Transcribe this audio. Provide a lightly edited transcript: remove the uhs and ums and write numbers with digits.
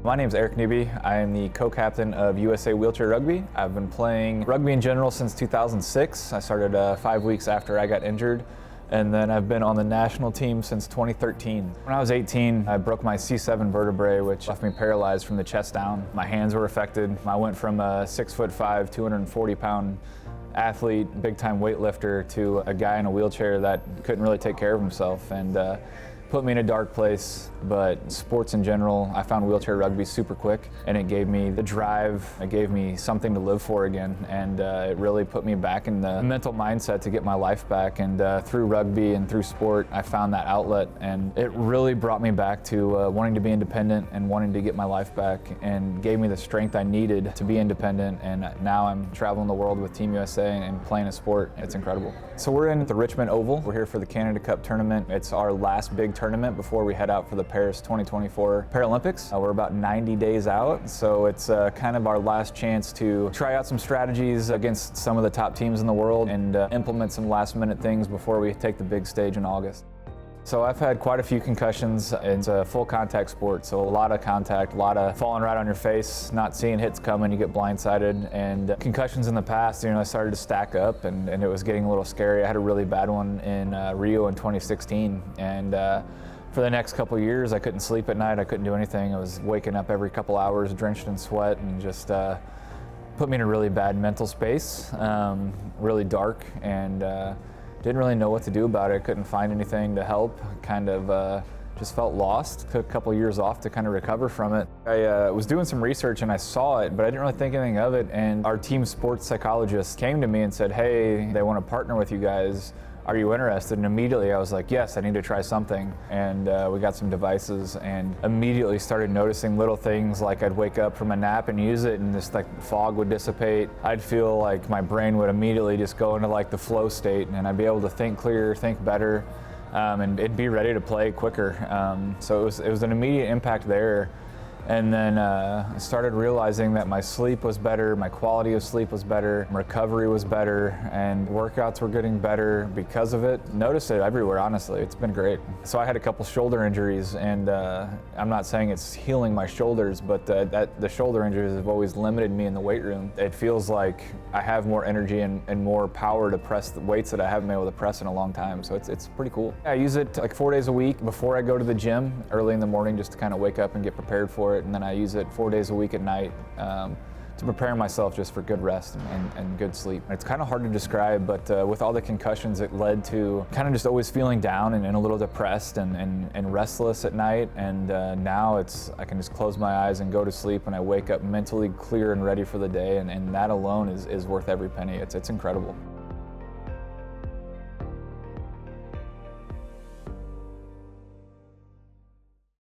My name is Eric Newby. I am the co-captain of USA Wheelchair Rugby. I've been playing rugby in general since 2006. I started 5 weeks after I got injured, and then I've been on the national team since 2013. When I was 18, I broke my C7 vertebrae, which left me paralyzed from the chest down. My hands were affected. I went from a 6'5", 240-pound athlete, big-time weightlifter, to a guy in a wheelchair that couldn't really take care of himself, and put me in a dark place. But sports in general, I found wheelchair rugby super quick, and it gave me the drive, it gave me something to live for again, and it really put me back in the mental mindset to get my life back. And through rugby and through sport, I found that outlet, and it really brought me back to wanting to be independent and wanting to get my life back, and gave me the strength I needed to be independent. And now I'm traveling the world with Team USA and playing a sport. It's incredible. So we're in the Richmond Oval. We're here for the Canada Cup tournament. It's our last big tournament before we head out for the Paris 2024 Paralympics. We're about 90 days out, so it's kind of our last chance to try out some strategies against some of the top teams in the world and implement some last-minute things before we take the big stage in August. So I've had quite a few concussions. It's a full contact sport, so a lot of contact, a lot of falling right on your face, not seeing hits coming, you get blindsided. And concussions in the past, I started to stack up, and it was getting a little scary. I had a really bad one in Rio in 2016, and for the next couple of years, I couldn't sleep at night, I couldn't do anything. I was waking up every couple hours drenched in sweat, and just put me in a really bad mental space, really dark, and didn't really know what to do about it. Couldn't find anything to help. Kind of just felt lost. Took a couple years off to kind of recover from it. I was doing some research and I saw it, but I didn't really think anything of it. And our team sports psychologist came to me and said, "Hey, they want to partner with you guys. Are you interested?" And immediately I was like, yes, I need to try something. And we got some devices, and immediately started noticing little things, like I'd wake up from a nap and use it, and this fog would dissipate. I'd feel like my brain would immediately just go into the flow state, and I'd be able to think clearer, think better, and it'd be ready to play quicker. So it was an immediate impact there. And then I started realizing that my sleep was better, my quality of sleep was better, recovery was better, and workouts were getting better because of it. Noticed it everywhere, honestly. It's been great. So I had a couple shoulder injuries, and I'm not saying it's healing my shoulders, but the shoulder injuries have always limited me in the weight room. It feels like I have more energy and more power to press the weights that I haven't been able to press in a long time. So it's pretty cool. I use it 4 days a week before I go to the gym, early in the morning, just to kind of wake up and get prepared for it. And then I use it 4 days a week at night to prepare myself just for good rest and good sleep. It's kind of hard to describe, but with all the concussions, it led to kind of just always feeling down and a little depressed and restless at night. And now I can just close my eyes and go to sleep, and I wake up mentally clear and ready for the day, and that alone is worth every penny. It's incredible.